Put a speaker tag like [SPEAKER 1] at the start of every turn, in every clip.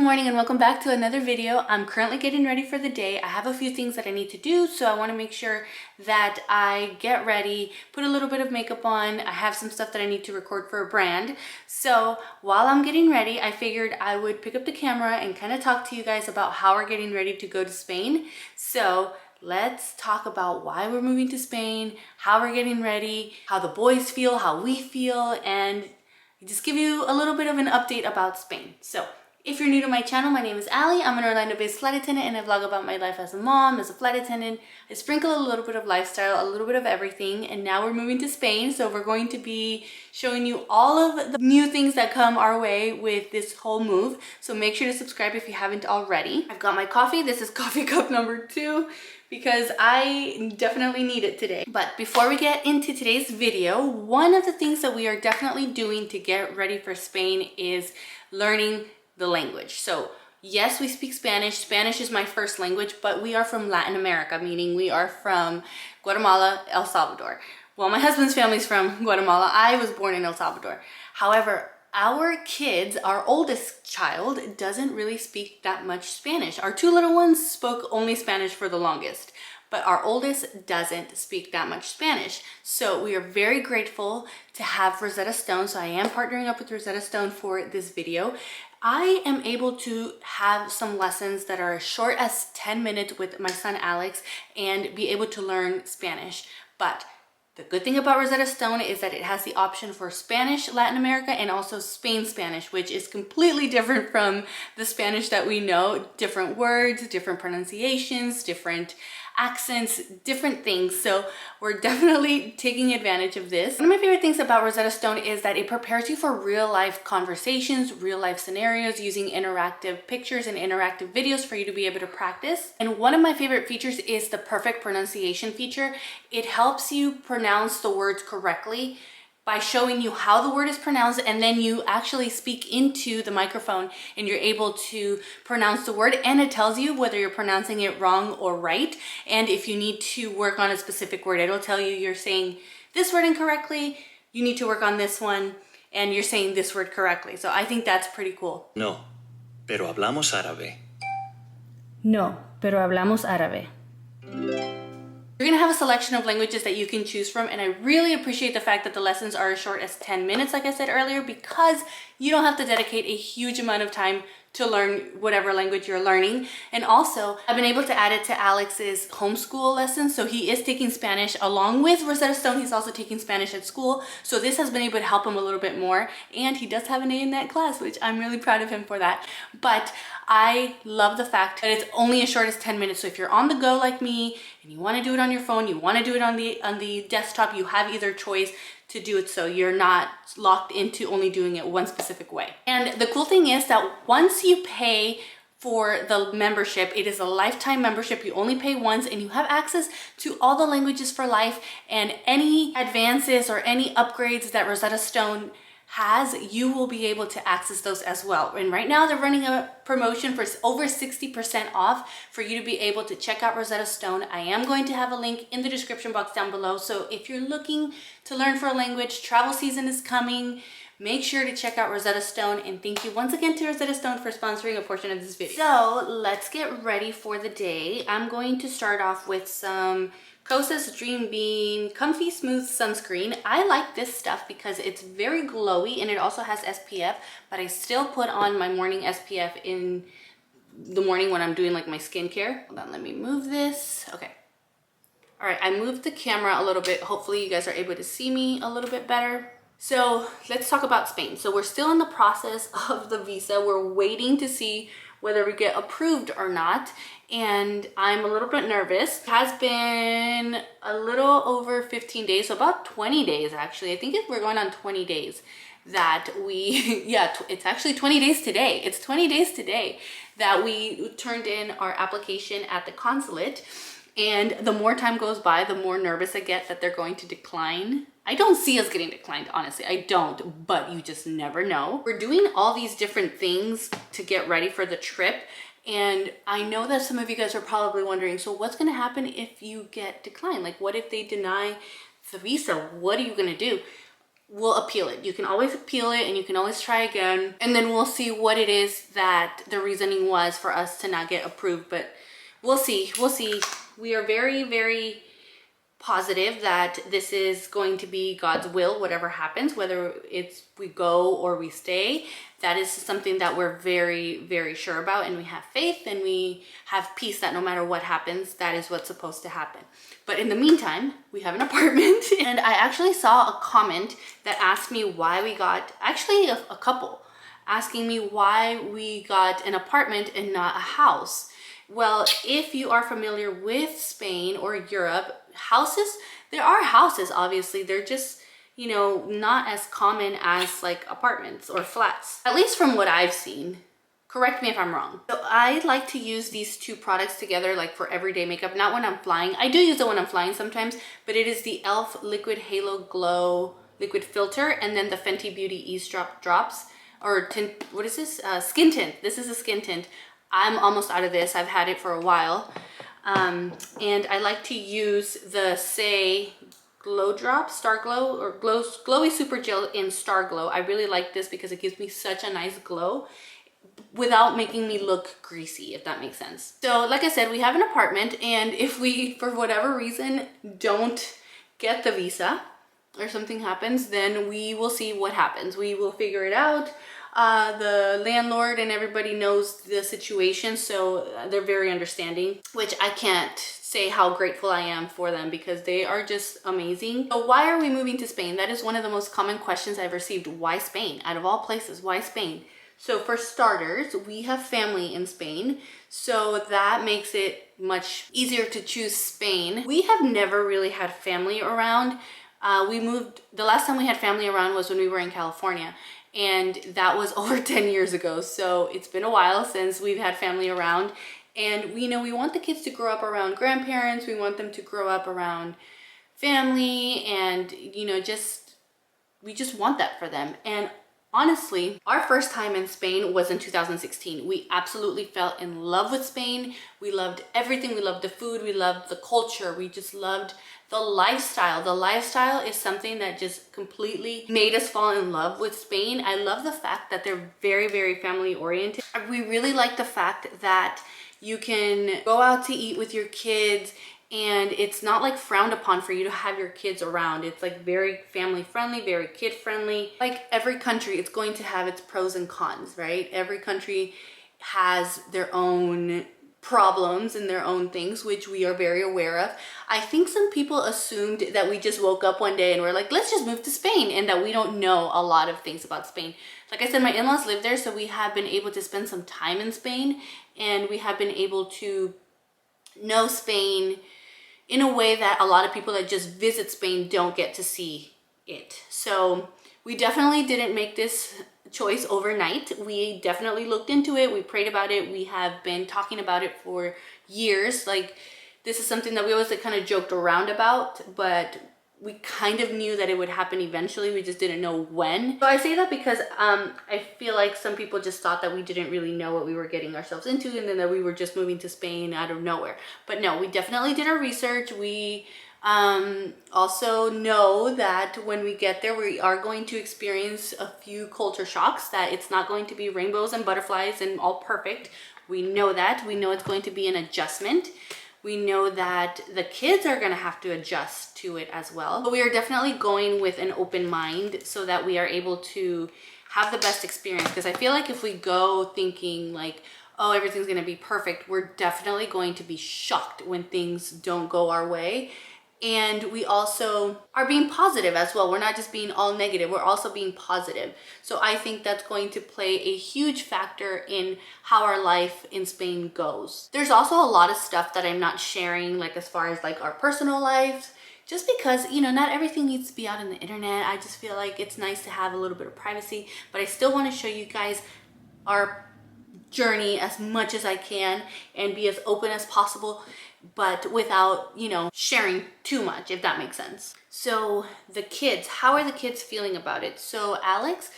[SPEAKER 1] morning and welcome back to another video. I'm currently getting ready for the day. I have a few things that I need to do, so I want to make sure that I get ready, put a little bit of makeup on. I have some stuff that I need to record for a brand. So while I'm getting ready, I figured I would pick up the camera and kind of talk to you guys about how we're getting ready to go to Spain. So let's talk about why we're moving to Spain, how we're getting ready, how the boys feel, how we feel, and just give you a little bit of an update about Spain. So if you're new to my channel, my name is Allie. I'm an Orlando-based flight attendant and I vlog about my life as a mom, as a flight attendant. I sprinkle a little bit of lifestyle, a little bit of everything, and now we're moving to Spain. So we're going to be showing you all of the new things that come our way with this whole move. So make sure to subscribe if you haven't already. I've got my coffee. This is coffee cup number 2 because I definitely need it today. But before we get into today's video, one of the things that we are definitely doing to get ready for Spain is learning the language. So yes, we speak Spanish. Spanish is my first language, but we are from Latin America, meaning we are from Guatemala, El Salvador. Well, my husband's family's from Guatemala. I was born in El Salvador. However, our kids, our oldest child, doesn't really speak that much Spanish. Our 2 little ones spoke only Spanish for the longest, but our oldest doesn't speak that much Spanish. So we are very grateful to have Rosetta Stone. So I am partnering up with Rosetta Stone for this video. I am able to have some lessons that are as short as 10 minutes with my son Alex and be able to learn Spanish. But the good thing about Rosetta Stone is that it has the option for Spanish, Latin America, and also Spain Spanish, which is completely different from the Spanish that we know. Different words, different pronunciations, different accents, different things. So we're definitely taking advantage of this. One of my favorite things about Rosetta Stone is that it prepares you for real life conversations, real life scenarios, using interactive pictures and interactive videos for you to be able to practice. And one of my favorite features is the perfect pronunciation feature. It helps you pronounce the words correctly by showing you how the word is pronounced, and then you actually speak into the microphone and you're able to pronounce the word, and it tells you whether you're pronouncing it wrong or right. And if you need to work on a specific word, it'll tell you you're saying this word incorrectly, you need to work on this one, and you're saying this word correctly. So I think that's pretty cool.
[SPEAKER 2] No, pero hablamos árabe.
[SPEAKER 1] No, pero hablamos árabe. You're gonna have a selection of languages that you can choose from, and I really appreciate the fact that the lessons are as short as 10 minutes, like I said earlier, because you don't have to dedicate a huge amount of time to learn whatever language you're learning. And also, I've been able to add it to Alex's homeschool lessons. So he is taking Spanish along with Rosetta Stone. He's also taking Spanish at school. So this has been able to help him a little bit more. And he does have an A in that class, which I'm really proud of him for that. But I love the fact that it's only as short as 10 minutes. So if you're on the go like me and you want to do it on your phone, you want to do it on the desktop, you have either choice to do it, so you're not locked into only doing it one specific way. And the cool thing is that once you pay for the membership, it is a lifetime membership. You only pay once and you have access to all the languages for life, and any advances or any upgrades that Rosetta Stone has, you will be able to access those as well. And right now they're running a promotion for over 60% off for you to be able to check out Rosetta Stone. I am going to have a link in the description box down below. So if you're looking to learn for a language, travel season is coming, make sure to check out Rosetta Stone. And thank you once again to Rosetta Stone for sponsoring a portion of this video. So let's get ready for the day. I'm going to start off with some Kosas Dream Beam Comfy Smooth Sunscreen. I like this stuff because it's very glowy and it also has SPF, but I still put on my morning SPF in the morning when I'm doing like my skincare. Hold on, let me move this. Okay. All right, I moved the camera a little bit. Hopefully you guys are able to see me a little bit better. So let's talk about Spain. So we're still in the process of the visa. We're waiting to see whether we get approved or not, and I'm a little bit nervous. It has been a little over 15 days, so about 20 days actually. I think we're going on 20 days that we, yeah, it's actually 20 days today. It's 20 days today that we turned in our application at the consulate. And the more time goes by, the more nervous I get that they're going to decline. I don't see us getting declined, honestly. I don't, but you just never know. We're doing all these different things to get ready for the trip. And I know that some of you guys are probably wondering, so what's gonna happen if you get declined? Like, what if they deny the visa? What are you gonna do? we'll appeal it. You can always appeal it and you can always try again. And then we'll see what it is that the reasoning was for us to not get approved. But we'll see. We'll see. We are very, very positive that this is going to be God's will, whatever happens, whether it's we go or we stay. That is something that we're very, very sure about, and we have faith and we have peace that no matter what happens, that is what's supposed to happen. But in the meantime, we have an apartment and I actually saw a comment that asked me why we got, actually a couple asking me why we got an apartment and not a house. Well, if you are familiar with Spain or Europe, houses, there are houses, obviously. They're just, you know, not as common as like apartments or flats, at least from what I've seen. Correct me if I'm wrong. So I like to use these two products together, like for everyday makeup, not when I'm flying. I do use it when I'm flying sometimes, but it is the e.l.f. Liquid Halo Glow Liquid Filter and then the Fenty Beauty Ease Drop Drops, or tint, what is this? Skin tint. This is a skin tint. I'm almost out of this. I've had it for a while. And I like to use the Say Glow Drop, Star Glow, or Glowy Super Gel in Star Glow. I really like this because it gives me such a nice glow without making me look greasy, if that makes sense. So like I said, we have an apartment, and if we, for whatever reason, don't get the visa or something happens, then we will see what happens. We will figure it out. The landlord and everybody knows the situation, so they're very understanding, which I can't say how grateful I am for them because they are just amazing. So why are we moving to Spain? That is one of the most common questions I've received. Why Spain? Out of all places, why Spain? So for starters, we have family in Spain, so that makes it much easier to choose Spain. We have never really had family around. We moved, the last time we had family around was when we were in California, and that was over 10 years ago. So it's been a while since we've had family around, and we know we want the kids to grow up around grandparents. We want them to grow up around family, and you know, we just want that for them. And honestly, our first time in Spain was in 2016. We absolutely fell in love with Spain. We loved everything. We loved the food. We loved the culture. We just loved the lifestyle. The lifestyle is something that just completely made us fall in love with Spain. I love the fact that they're very, very family oriented. We really like the fact that you can go out to eat with your kids and it's not like frowned upon for you to have your kids around. It's like very family friendly, very kid friendly. Like every country, it's going to have its pros and cons, right? Every country has their own problems and their own things, which we are very aware of. I think some people assumed that we just woke up one day and we're like, let's just move to Spain, and that we don't know a lot of things about Spain. Like I said, my in-laws live there, so we have been able to spend some time in Spain, and we have been able to know Spain in a way that a lot of people that just visit Spain don't get to see it. So we definitely didn't make this choice overnight. We definitely looked into it. We prayed about it. We have been talking about it for years. Like, this is something that we always kind of joked around about, but we kind of knew that it would happen eventually. We just didn't know when. So I say that because I feel like some people just thought that we didn't really know what we were getting ourselves into, and then that we were just moving to Spain out of nowhere. But no, we definitely did our research. We also know that when we get there, we are going to experience a few culture shocks, that it's not going to be rainbows and butterflies and all perfect. We know that. We know it's going to be an adjustment. We know that the kids are going to have to adjust to it as well. But we are definitely going with an open mind so that we are able to have the best experience. Because I feel like if we go thinking like, oh, everything's going to be perfect, we're definitely going to be shocked when things don't go our way. And we also are being positive as well. We're not just being all negative, we're also being positive. So I think that's going to play a huge factor in how our life in Spain goes. There's also a lot of stuff that I'm not sharing, like as far as like our personal lives, just because, you know, not everything needs to be out on the internet. I just feel like it's nice to have a little bit of privacy, but I still want to show you guys our journey as much as I can and be as open as possible, but without, you know, sharing too much, if that makes sense. So the kids, how are the kids feeling about it? So Alex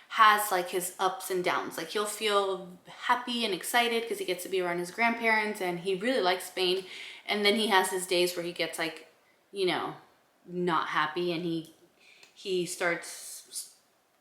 [SPEAKER 1] has like his ups and downs. Like he'll feel happy and excited because he gets to be around his grandparents and he really likes Spain. And then he has his days where he gets like, you know, not happy, and he he starts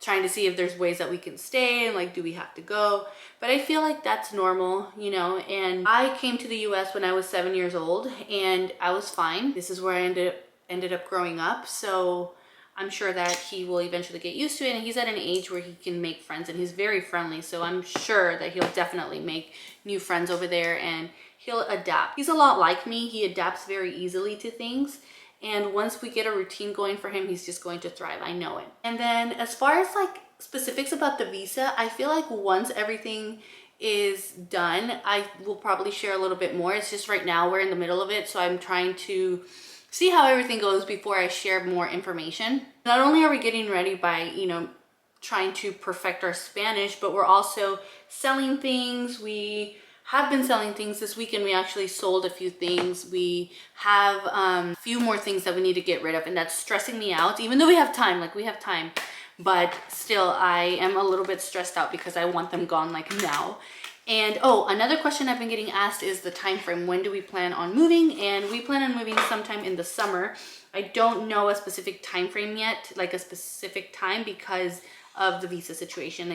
[SPEAKER 1] trying to see if there's ways that we can stay and like, do we have to go? But I feel like that's normal, you know. And I came to the US when I was 7 years old and I was fine. This is where I ended up growing up. So I'm sure that he will eventually get used to it, and he's at an age where he can make friends, and he's very friendly. So I'm sure that he'll definitely make new friends over there and he'll adapt. He's a lot like me. He adapts very easily to things. And once we get a routine going for him, he's just going to thrive. I know it. And then as far as like specifics about the visa, I feel like once everything is done, I will probably share a little bit more. It's just right now we're in the middle of it. So I'm trying to see how everything goes before I share more information. Not only are we getting ready by, you know, trying to perfect our Spanish, but we're also selling things. We have been selling things this weekend. We actually sold a few things. We have a few more things that we need to get rid of, and that's stressing me out. Even though we have time, like we have time, but still I am a little bit stressed out because I want them gone like now. And oh, another question I've been getting asked is the time frame. When do we plan on moving? And we plan on moving sometime in the summer. I don't know a specific time frame yet, like a specific time, because of the visa situation.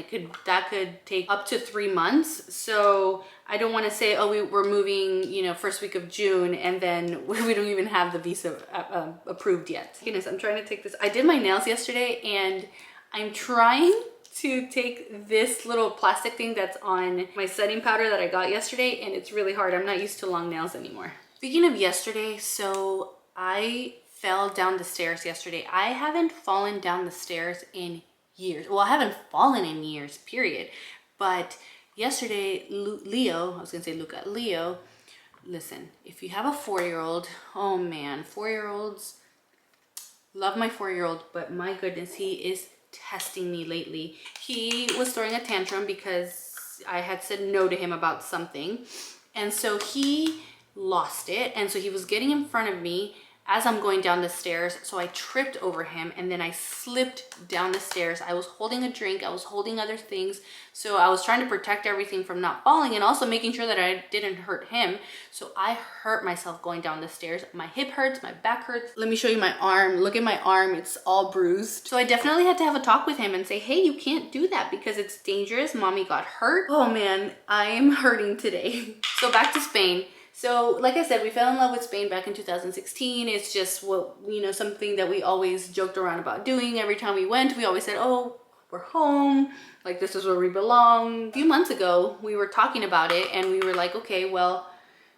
[SPEAKER 1] That could take up to 3 months. So I don't want to say, oh, we're moving, you know, first week of June, and then we don't even have the visa approved yet. Goodness, I'm trying to take this. I did my nails yesterday, and I'm trying to take this little plastic thing that's on my setting powder that I got yesterday, and it's really hard. I'm not used to long nails anymore. Speaking of yesterday, so I fell down the stairs yesterday. I haven't fallen down the stairs in years. Well, I haven't fallen in years, period. But yesterday, Leo, I was gonna say Luca, Leo, listen, if you have a 4-year-old, oh man, 4-year-olds, love my 4-year-old, but my goodness, he is testing me lately. He was throwing a tantrum because I had said no to him about something, and so he lost it, and so he was getting in front of me as I'm going down the stairs. So I tripped over him, and then I slipped down the stairs. I was holding a drink, I was holding other things, so I was trying to protect everything from not falling and also making sure that I didn't hurt him. So I hurt myself going down the stairs. My hip hurts, my back hurts. Let me show you my arm. Look at my arm, it's all bruised. So I definitely had to have a talk with him and say, hey, you can't do that because it's dangerous. Mommy got hurt. Oh man, I'm hurting today. So back to Spain. So like I said, we fell in love with Spain back in 2016. It's just what, you know, something that we always joked around about doing. Every time we went, we always said, oh, we're home. Like, this is where we belong. A few months ago, we were talking about it, and we were like, okay, well,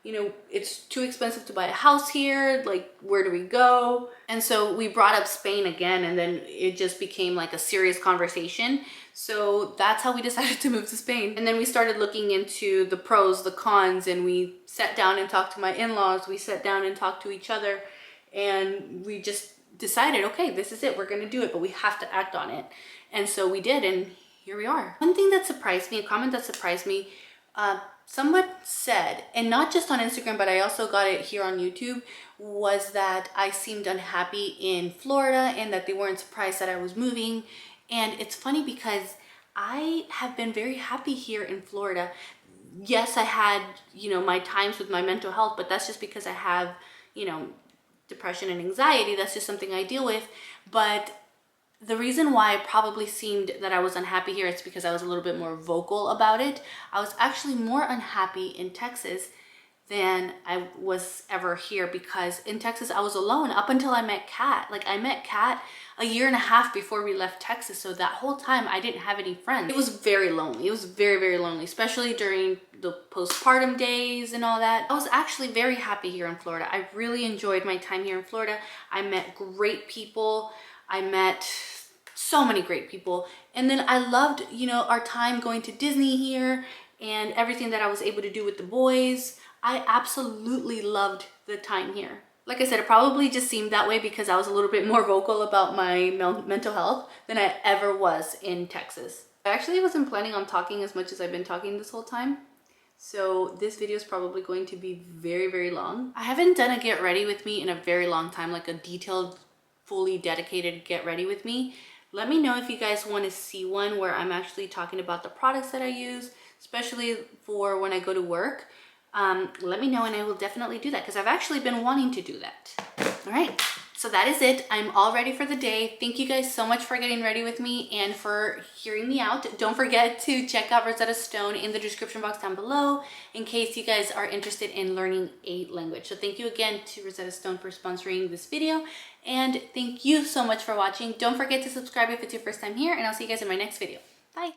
[SPEAKER 1] you know, it's too expensive to buy a house here. Like, where do we go? And so we brought up Spain again, and then it just became like a serious conversation. So that's how we decided to move to Spain. And then we started looking into the pros, the cons, and we sat down and talked to my in-laws. We sat down and talked to each other, and we just decided, okay, this is it. We're gonna do it, but we have to act on it. And so we did, and here we are. One thing that surprised me, a comment that surprised me, someone said, and not just on Instagram, but I also got it here on YouTube, was that I seemed unhappy in Florida and that they weren't surprised that I was moving. And it's funny because I have been very happy here in Florida. Yes, I had, you know, my times with my mental health, but that's just because I have, you know, depression and anxiety. That's just something I deal with. But the reason why it probably seemed that I was unhappy here is because I was a little bit more vocal about it. I was actually more unhappy in Texas than I was ever here, because in Texas I was alone up until I met Kat. Like, I met Kat a year and a half before we left Texas, so that whole time I didn't have any friends. It was very lonely. It was very, very lonely, especially during the postpartum days and all that. I was actually very happy here in Florida. I really enjoyed my time here in Florida. I met great people. I met so many great people. And then I loved, you know, our time going to Disney here and everything that I was able to do with the boys. I absolutely loved the time here. Like I said, it probably just seemed that way because I was a little bit more vocal about my mental health than I ever was in Texas. I actually wasn't planning on talking as much as I've been talking this whole time. So this video is probably going to be very, very long. I haven't done a get ready with me in a very long time, like a detailed, fully dedicated get ready with me. Let me know if you guys want to see one where I'm actually talking about the products that I use, especially for when I go to work. Let me know and I will definitely do that because I've actually been wanting to do that. All right, So that is it. I'm all ready for the day. Thank you guys so much for getting ready with me and for hearing me out. Don't forget to check out Rosetta Stone in the description box down below in case you guys are interested in learning a language. So thank you again to Rosetta Stone for sponsoring this video. And thank you so much for watching. Don't forget to subscribe if it's your first time here, and I'll see you guys in my next video. Bye.